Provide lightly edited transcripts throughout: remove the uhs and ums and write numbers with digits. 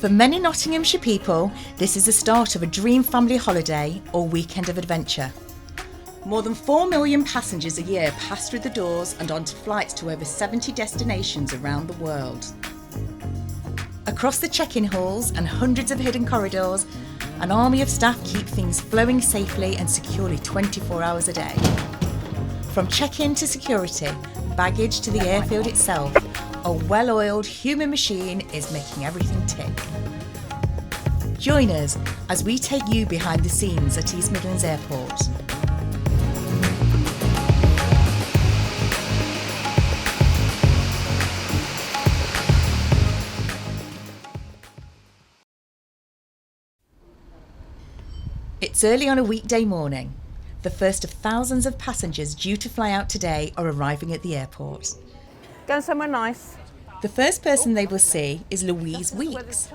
For many Nottinghamshire people, this is the start of a dream family holiday or weekend of adventure. More than 4 million passengers a year pass through the doors and onto flights to over 70 destinations around the world. Across the check-in halls and hundreds of hidden corridors, an army of staff keep things flowing safely and securely 24 hours a day. From check-in to security, baggage to the airfield itself, a well-oiled human machine is making everything tick. Join us as we take you behind the scenes at East Midlands Airport. It's early on a weekday morning. The first of thousands of passengers due to fly out today are arriving at the airport. Going somewhere nice. The first person they will see is Louise Weeks.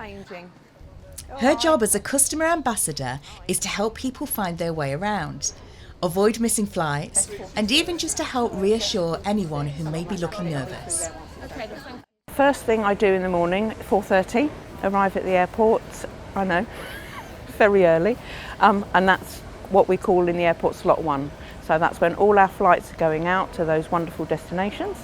Her job as a customer ambassador is to help people find their way around, avoid missing flights, and even just to help reassure anyone who may be looking nervous. First thing I do in the morning, 4:30, arrive at the airport. I know, very early, and that's what we call in the airport slot 1. So that's when all our flights are going out to those wonderful destinations.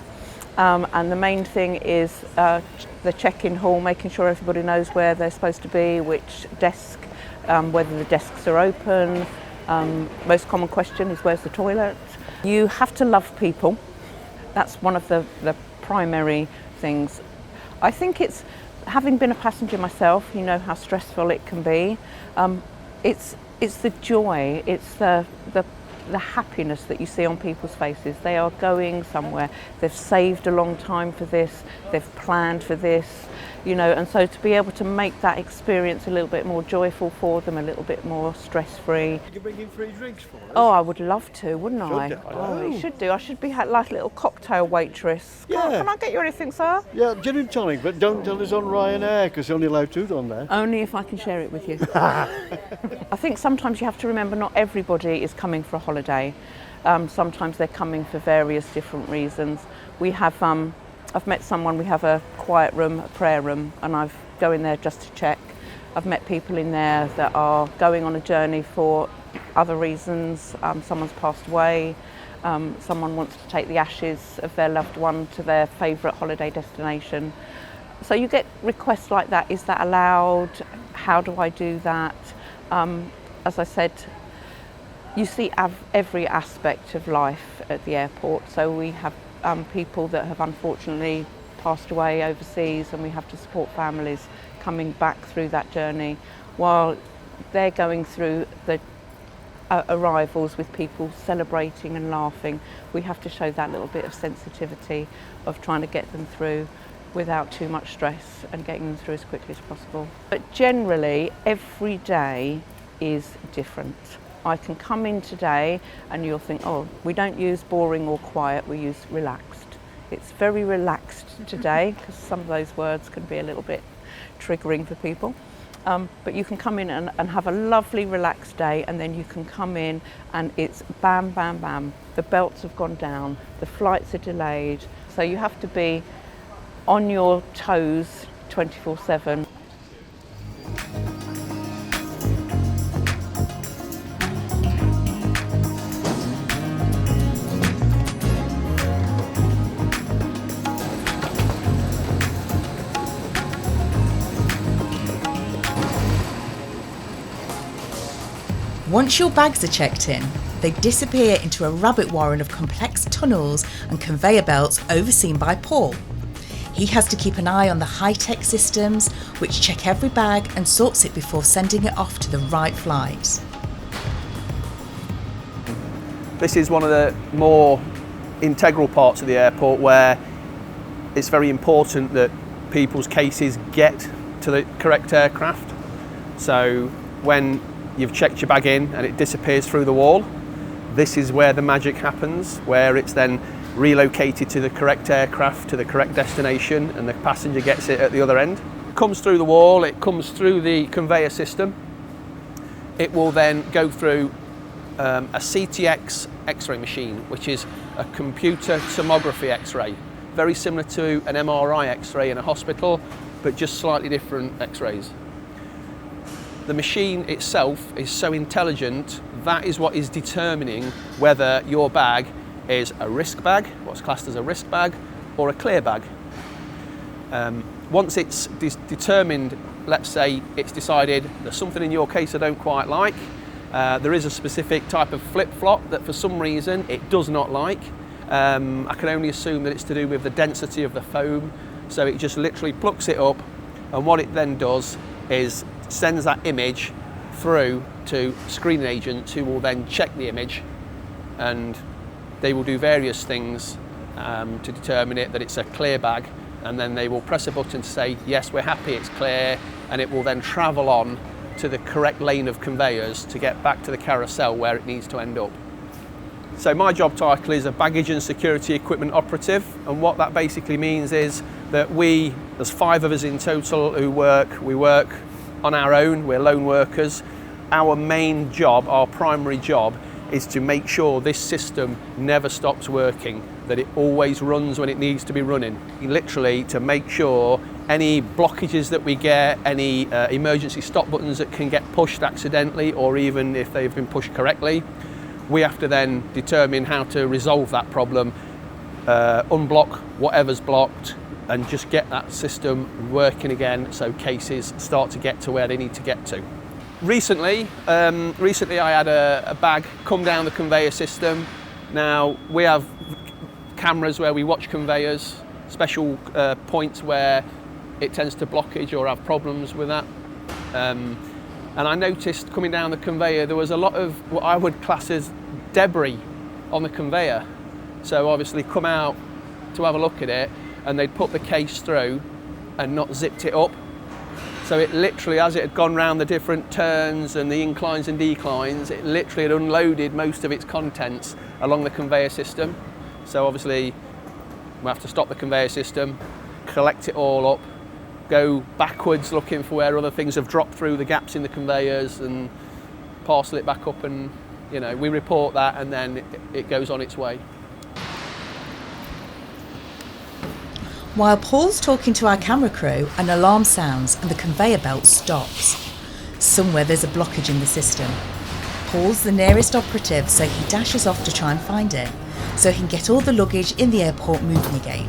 And the main thing is the check-in hall, making sure everybody knows where they're supposed to be, which desk, whether the desks are open. Most common question is where's the toilet? You have to love people. That's one of the primary things. I think it's, having been a passenger myself, you know how stressful it can be. It's the joy, it's the happiness that you see on people's faces. They are going somewhere. They've saved a long time for this. They've planned for this, you know, and so to be able to make that experience a little bit more joyful for them, a little bit more stress-free. Could you bring in free drinks for us? Oh, I would love to, wouldn't I? Should Oh, you should do. I should be like a little cocktail waitress. Yeah. Can I get you anything, sir? Yeah, gin and tonic, but don't tell us on Ryanair because you're only allowed 2 on there. Only if I can share it with you. I think sometimes you have to remember not everybody is coming for a holiday. Sometimes they're coming for various different reasons. We have, I've met someone, we have a quiet room, a prayer room, and I go in there just to check. I've met people in there that are going on a journey for other reasons. Someone's passed away. Someone wants to take the ashes of their loved one to their favourite holiday destination. So you get requests like that. Is that allowed? How do I do that? As I said, you see every aspect of life at the airport. So we have people that have unfortunately passed away overseas, and we have to support families coming back through that journey while they're going through the arrivals with people celebrating and laughing. We have to show that little bit of sensitivity of trying to get them through without too much stress and getting them through as quickly as possible. But generally, every day is different. I can come in today and you'll think, oh, we don't use boring or quiet, we use relaxed. It's very relaxed today because some of those words can be a little bit triggering for people. But you can come in and have a lovely relaxed day, and then you can come in and it's bam, bam, bam. The belts have gone down, the flights are delayed. So you have to be on your toes 24/7. Once your bags are checked in, they disappear into a rabbit warren of complex tunnels and conveyor belts overseen by Paul. He has to keep an eye on the high-tech systems which check every bag and sorts it before sending it off to the right flight. This is one of the more integral parts of the airport where it's very important that people's cases get to the correct aircraft. So when you've checked your bag in and it disappears through the wall, this is where the magic happens, where it's then relocated to the correct aircraft, to the correct destination, and the passenger gets it at the other end. It comes through the wall, it comes through the conveyor system. It will then go through a CTX X-ray machine, which is a computer tomography X-ray, very similar to an MRI X-ray in a hospital, but just slightly different X-rays. The machine itself is so intelligent, that is what is determining whether your bag is a risk bag, what's classed as a risk bag, or a clear bag. Once it's determined, let's say it's decided there's something in your case I don't quite like, there is a specific type of flip-flop that for some reason it does not like. I can only assume that it's to do with the density of the foam, so it just literally plucks it up, and what it then does is sends that image through to screening agents who will then check the image, and they will do various things to determine it that it's a clear bag, and then they will press a button to say yes, we're happy it's clear, and it will then travel on to the correct lane of conveyors to get back to the carousel where it needs to end up. So my job title is a baggage and security equipment operative, and what that basically means is that there's 5 of us in total who we work on our own, we're lone workers. Our main job, our primary job, is to make sure this system never stops working, that it always runs when it needs to be running. Literally to make sure any blockages that we get, any emergency stop buttons that can get pushed accidentally, or even if they've been pushed correctly, we have to then determine how to resolve that problem, unblock whatever's blocked, and just get that system working again so cases start to get to where they need to get to. Recently I had a bag come down the conveyor system. Now we have cameras where we watch conveyors, special points where it tends to blockage or have problems with that. And I noticed coming down the conveyor there was a lot of what I would class as debris on the conveyor. So obviously come out to have a look at it, and they'd put the case through and not zipped it up. So it literally, as it had gone round the different turns and the inclines and declines, it literally had unloaded most of its contents along the conveyor system. So obviously we have to stop the conveyor system, collect it all up, go backwards looking for where other things have dropped through the gaps in the conveyors and parcel it back up, and we report that, and then it goes on its way. While Paul's talking to our camera crew, an alarm sounds and the conveyor belt stops. Somewhere there's a blockage in the system. Paul's the nearest operative, so he dashes off to try and find it, so he can get all the luggage in the airport moving again.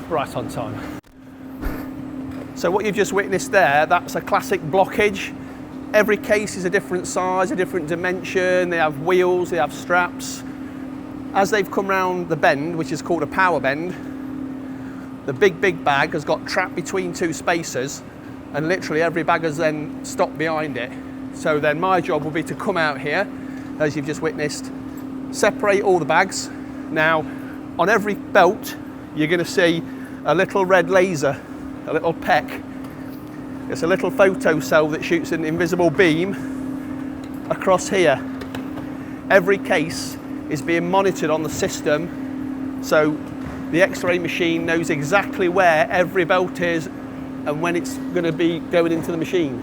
Right on time. So what you've just witnessed there, that's a classic blockage. Every case is a different size, a different dimension, they have wheels, they have straps. As they've come round the bend, which is called a power bend, the big bag has got trapped between 2 spacers, and literally every bag has then stopped behind it. So then my job will be to come out here, as you've just witnessed, separate all the bags. Now, on every belt, you're going to see a little red laser, a little peck. It's a little photo cell that shoots an invisible beam across here. Every case is being monitored on the system, so the X-ray machine knows exactly where every belt is and when it's going to be going into the machine.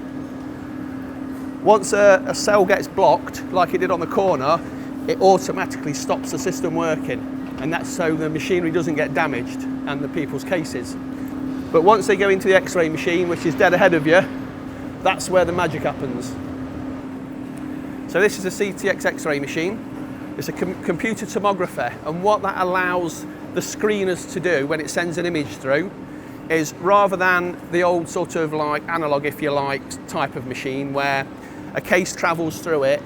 Once a cell gets blocked, like it did on the corner, it automatically stops the system working, and that's so the machinery doesn't get damaged and the people's cases. But once they go into the X-ray machine, which is dead ahead of you, that's where the magic happens. So this is a CTX X-ray machine. It's a computer tomographer, and what that allows the screeners to do when it sends an image through is, rather than the old sort of like analog, if you like, type of machine where a case travels through it,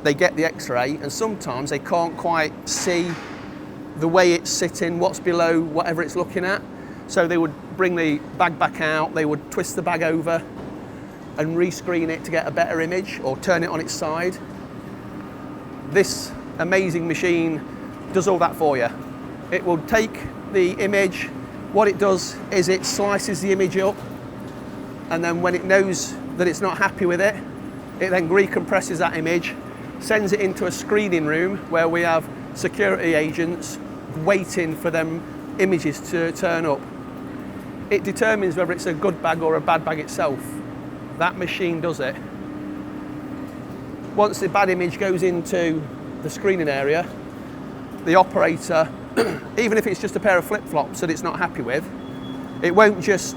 they get the X-ray, and sometimes they can't quite see the way it's sitting, what's below whatever it's looking at. So they would bring the bag back out, they would twist the bag over and rescreen it to get a better image, or turn it on its side. This amazing machine does all that for you. It will take the image, what it does is it slices the image up, and then when it knows that it's not happy with it, it then recompresses that image, sends it into a screening room where we have security agents waiting for them images to turn up. It determines whether it's a good bag or a bad bag itself. That machine does it. Once the bad image goes into the screening area, the operator, even if it's just a pair of flip-flops that it's not happy with, they won't just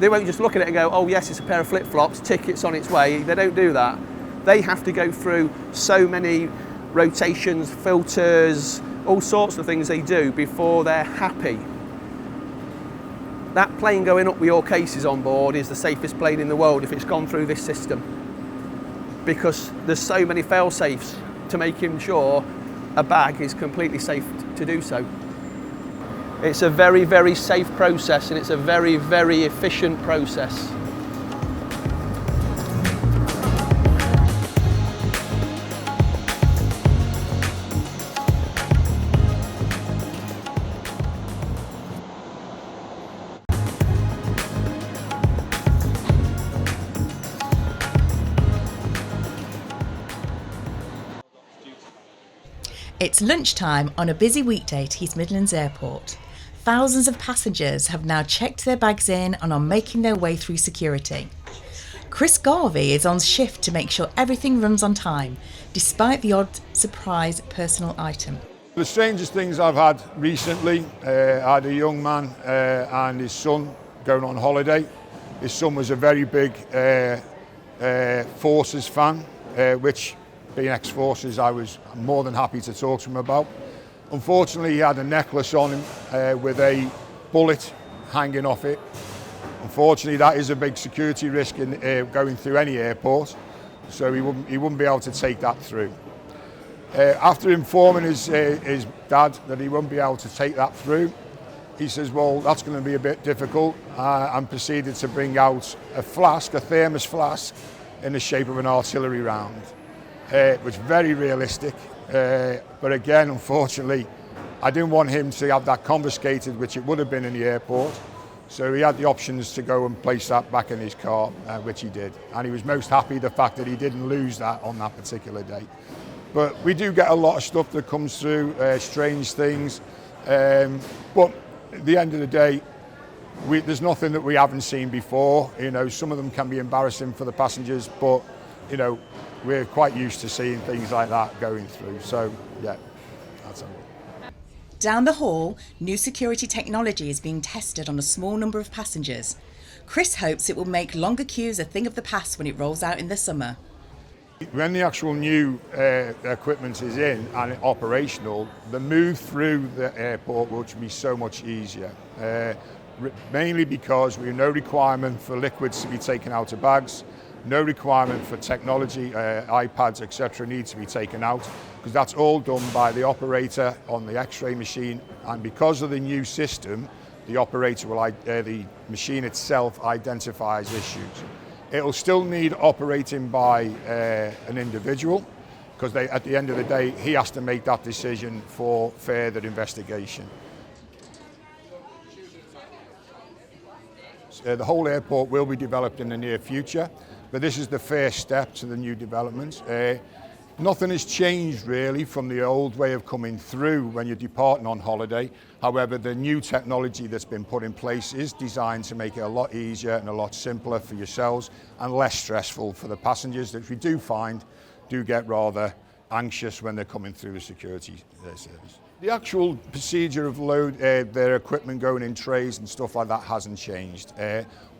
look at it and go, oh yes, it's a pair of flip-flops, tick, it's on its way. They don't do that. They have to go through so many rotations, filters, all sorts of things they do before they're happy. That plane going up with your cases on board is the safest plane in the world if it's gone through this system, because there's so many fail-safes to making sure a bag is completely safe to do so. It's a very, very safe process, and it's a very, very efficient process. It's lunchtime on a busy weekday at East Midlands Airport. Thousands of passengers have now checked their bags in and are making their way through security. Chris Garvey is on shift to make sure everything runs on time, despite the odd surprise personal item. The strangest things I've had recently, I had a young man and his son going on holiday. His son was a very big Forces fan, which, being ex-Forces, I was more than happy to talk to him about. Unfortunately, he had a necklace on him with a bullet hanging off it. Unfortunately, that is a big security risk in going through any airport, so he wouldn't be able to take that through. After informing his dad that he wouldn't be able to take that through, he says, well, that's going to be a bit difficult, and proceeded to bring out a flask, a thermos flask, in the shape of an artillery round. It was very realistic, but again, unfortunately, I didn't want him to have that confiscated, which it would have been in the airport. So he had the options to go and place that back in his car, which he did. And he was most happy the fact that he didn't lose that on that particular day. But we do get a lot of stuff that comes through, strange things. But at the end of the day, there's nothing that we haven't seen before. You know, some of them can be embarrassing for the passengers, but you know, we're quite used to seeing things like that going through. So, yeah, that's it. Down the hall, new security technology is being tested on a small number of passengers. Chris hopes it will make longer queues a thing of the past when it rolls out in the summer. When the actual new equipment is in and operational, the move through the airport will be so much easier. Mainly because we have no requirement for liquids to be taken out of bags. No requirement for technology, iPads, etc. need to be taken out, because that's all done by the operator on the X-ray machine. And because of the new system, the operator will, the machine itself identifies issues. It'll still need operating by an individual, because at the end of the day, he has to make that decision for further investigation. The whole airport will be developed in the near future. But this is the first step to the new developments. Nothing has changed really from the old way of coming through when you're departing on holiday. However, the new technology that's been put in place is designed to make it a lot easier and a lot simpler for yourselves and less stressful for the passengers, that we do find do get rather anxious when they're coming through the security service. The actual procedure of load their equipment going in trays and stuff like that hasn't changed.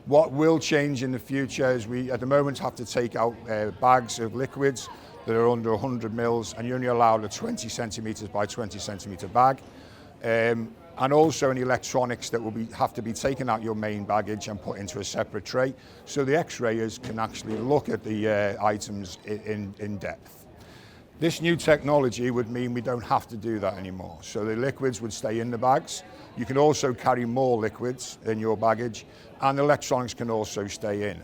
What will change in the future is we at the moment have to take out bags of liquids that are under 100 mils, and you're only allowed a 20 centimetres by 20 centimetre bag. And also any electronics that will have to be taken out your main baggage and put into a separate tray, so the X-rayers can actually look at the items in depth. This new technology would mean we don't have to do that anymore. So the liquids would stay in the bags. You can also carry more liquids in your baggage, and the electronics can also stay in.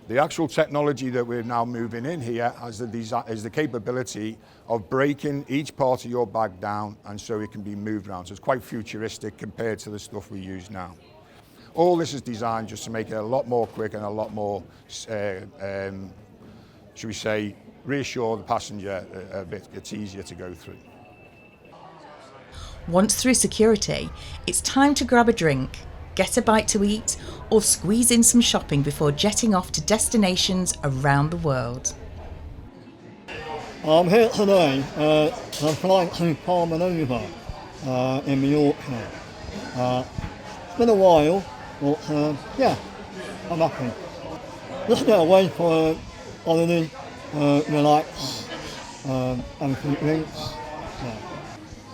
The actual technology that we're now moving in here has the capability of breaking each part of your bag down, and so it can be moved around. So it's quite futuristic compared to the stuff we use now. All this is designed just to make it a lot more quick and a lot more, should we say, reassure the passenger a bit. It's easier to go through. Once through security, it's time to grab a drink, get a bite to eat, or squeeze in some shopping before jetting off to destinations around the world. I'm here today. I'm flying to Palmanova in Mallorca. It's been a while, but yeah, I'm happy. Just get away for a holiday, relax, have a few drinks. Yeah.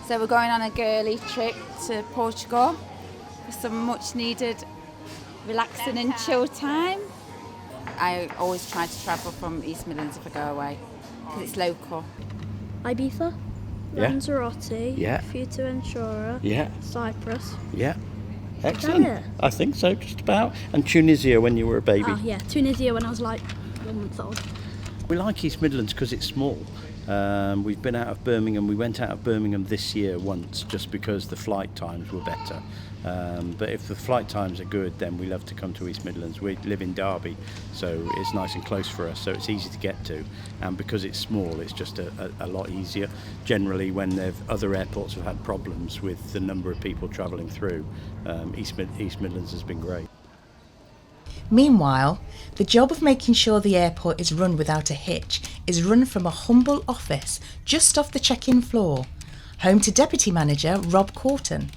So we're going on a girly trip to Portugal for some much needed relaxing and chill time. I always try to travel from East Midlands if I go away, because it's local. Ibiza, Yeah. Lanzarote, Yeah. Fuerteventura, Yeah, Cyprus. yeah. Excellent. it? I think so, just about. And Tunisia when you were a baby. Ah, yeah, Tunisia when I was like 1 month old. We like East Midlands because it's small. We've been out of Birmingham. We went out of Birmingham this year once just because the flight times were better. But if the flight times are good, then we love to come to East Midlands. We live in Derby, so it's nice and close for us, so it's easy to get to. And because it's small, it's just a lot easier. Generally, when other airports have had problems with the number of people travelling through, East Midlands has been great. Meanwhile, the job of making sure the airport is run without a hitch is run from a humble office just off the check-in floor, home to Deputy Manager Rob Corton.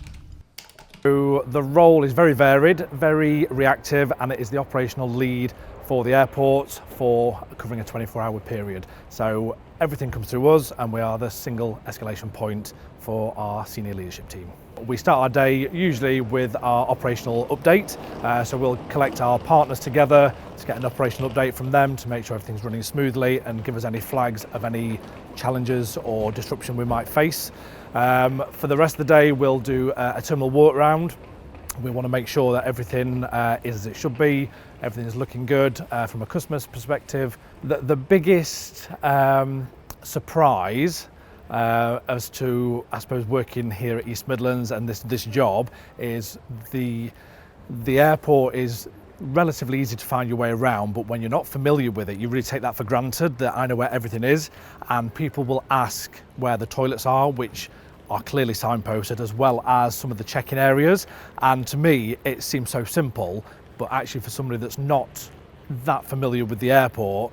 So the role is very varied, very reactive, and it is the operational lead for the airport for covering a 24-hour period. So everything comes through us, and we are the single escalation point for our senior leadership team. We start our day usually with our operational update, so we'll collect our partners together to get an operational update from them to make sure everything's running smoothly and give us any flags of any challenges or disruption we might face. For the rest of the day, we'll do a terminal walk round. We want to make sure that everything is as it should be, everything is looking good from a customer's perspective. The biggest surprise as to, I suppose, working here at East Midlands and this job is the airport is relatively easy to find your way around, but when you're not familiar with it, you really take that for granted, that I know where everything is, and people will ask where the toilets are, which are clearly signposted, as well as some of the check-in areas. And to me, it seems so simple, but actually for somebody that's not that familiar with the airport,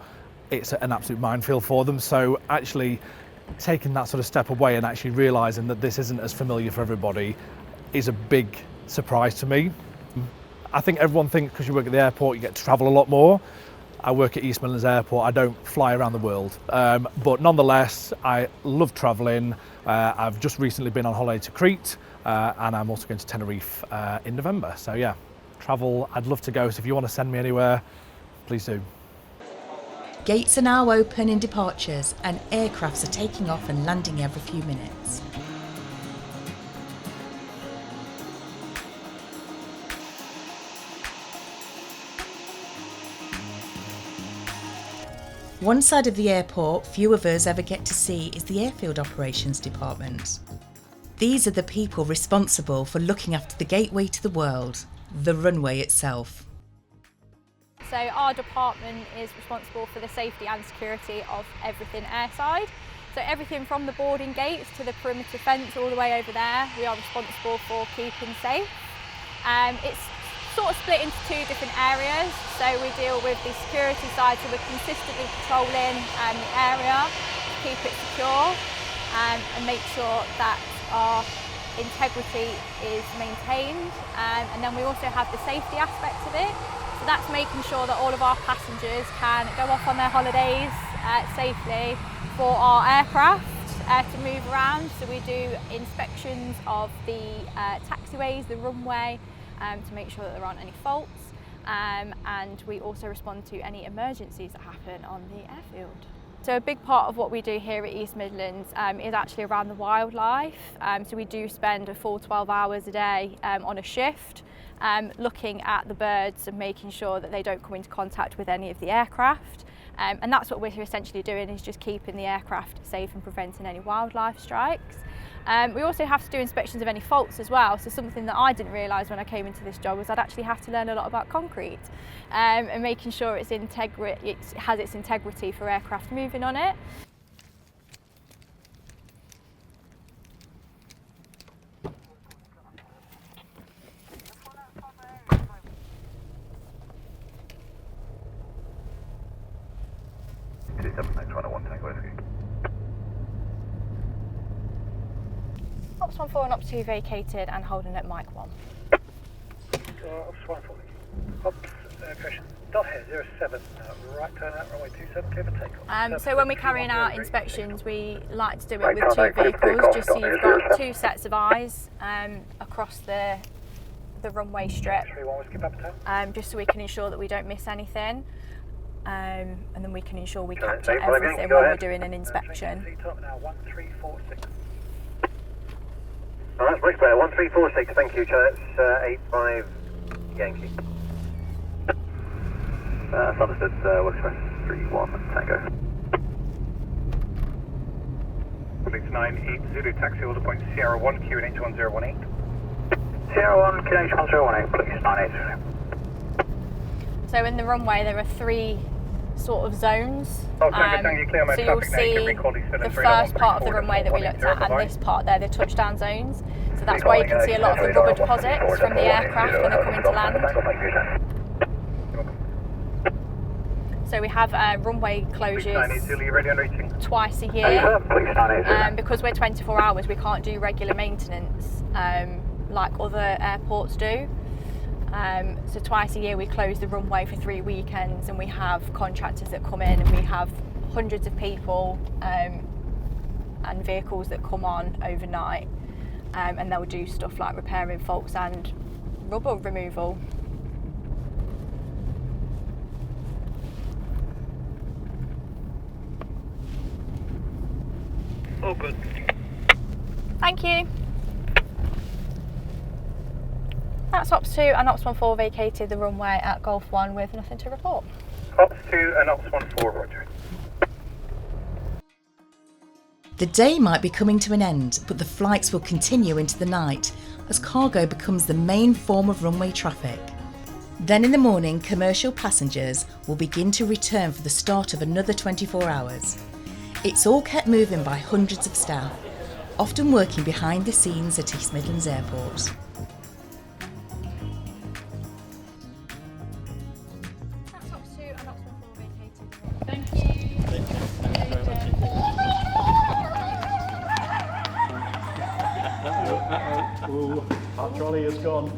it's an absolute minefield for them. So actually taking that sort of step away and actually realising that this isn't as familiar for everybody is a big surprise to me. I think everyone thinks because you work at the airport you get to travel a lot more. I work at East Midlands Airport, I don't fly around the world, but nonetheless I love travelling. I've just recently been on holiday to Crete, and I'm also going to Tenerife in November. So yeah, travel, I'd love to go, so if you want to send me anywhere, please do. Gates are now open in departures and aircrafts are taking off and landing every few minutes. One side of the airport few of us ever get to see is the Airfield Operations Department. These are the people responsible for looking after the gateway to the world, the runway itself. So our department is responsible for the safety and security of everything airside. So everything from the boarding gates to the perimeter fence all the way over there, we are responsible for keeping safe. It's sort of split into two different areas. So we deal with the security side, so we're consistently patrolling the area to keep it secure and make sure that our integrity is maintained, and then we also have the safety aspect of it. So that's making sure that all of our passengers can go off on their holidays safely for our aircraft to move around. So we do inspections of the taxiways, the runway, to make sure that there aren't any faults, and we also respond to any emergencies that happen on the airfield. So a big part of what we do here at East Midlands is actually around the wildlife. So we do spend a full 12 hours a day on a shift, looking at the birds and making sure that they don't come into contact with any of the aircraft. And that's what we're essentially doing, is just keeping the aircraft safe and preventing any wildlife strikes. We also have to do inspections of any faults as well. So something that I didn't realise when I came into this job was I'd actually have to learn a lot about concrete, and making sure it has its integrity for aircraft moving on it. Ops 14 and Ops 2 vacated and holding at Mike 1. Ops 14. Ops, correction. Dot here, 07, right turn out, runway 27, clear for takeoff. So when we're carrying out inspections, we like to do it with two vehicles, just so you've got two sets of eyes across the runway strip, just so we can ensure that we don't miss anything. And then we can ensure we capture everything when we're doing an inspection. That's Brixplayer 1346, thank you, that's 85 Yankee. That's understood, Express 31 Tango. Police 98 Zulu, taxi order point Sierra 1, QNH 1018. Sierra 1, QNH 1018, Police 98 Zulu. So in the runway there are three sort of zones. So you'll see the first part of the runway that we looked at, and this part there, the touchdown zones. So that's why you can see a lot of the rubber deposits from the aircraft when they come into land. So we have runway closures twice a year. Because we're 24 hours, we can't do regular maintenance like other airports do. So twice a year we close the runway for 3 weekends, and we have contractors that come in, and we have hundreds of people and vehicles that come on overnight, and they'll do stuff like repairing faults and rubber removal. All good. Thank you. That's Ops 2 and Ops 14 vacated the runway at Golf 1 with nothing to report. Ops 2 and Ops 14, roger. The day might be coming to an end, but the flights will continue into the night as cargo becomes the main form of runway traffic. Then in the morning, commercial passengers will begin to return for the start of another 24 hours. It's all kept moving by hundreds of staff, often working behind the scenes at East Midlands Airport. Our trolley has gone.